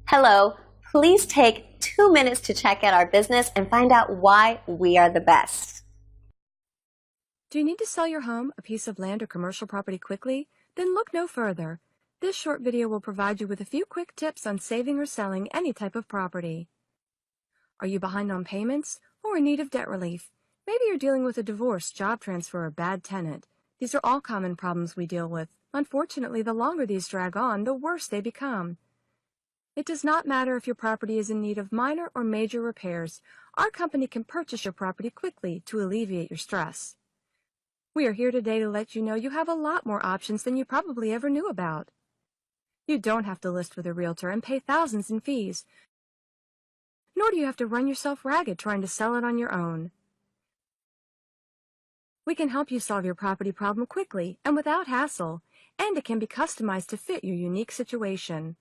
Hello, please take 2 minutes to check out our business and find out why we are the best. Do you need to sell your home, a piece of land, or commercial property quickly? Then look no further. This short video will provide you with a few quick tips on saving or selling any type of property. Are you behind on payments or in need of debt relief? Maybe you're dealing with a divorce, job transfer, or bad tenant. These are all common problems we deal with. Unfortunately, the longer these drag on, the worse they become. It does not matter if your property is in need of minor or major repairs. Our company can purchase your property quickly to alleviate your stress. We are here today to let you know you have a lot more options than you probably ever knew about. You don't have to list with a realtor and pay thousands in fees, nor do you have to run yourself ragged trying to sell it on your own. We can help you solve your property problem quickly and without hassle, and it can be customized to fit your unique situation.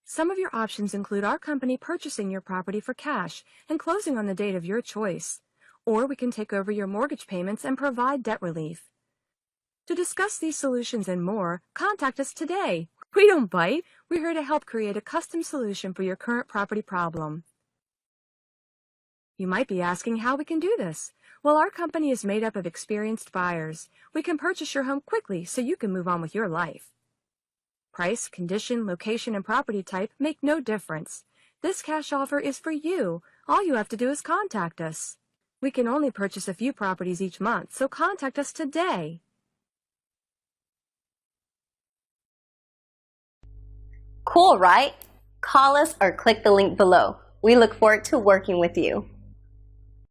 Some of your options include our company purchasing your property for cash and closing on the date of your choice, or we can take over your mortgage payments and provide debt relief. To discuss these solutions and more, contact us today. We don't bite. We're here to help create a custom solution for your current property problem. You might be asking how we can do this. Well, our company is made up of experienced buyers. We can purchase your home quickly so you can move on with your life. Price, condition, location, and property type make no difference. This cash offer is for you. All you have to do is contact us. We can only purchase a few properties each month, so contact us today. Cool, right? Call us or click the link below. We look forward to working with you.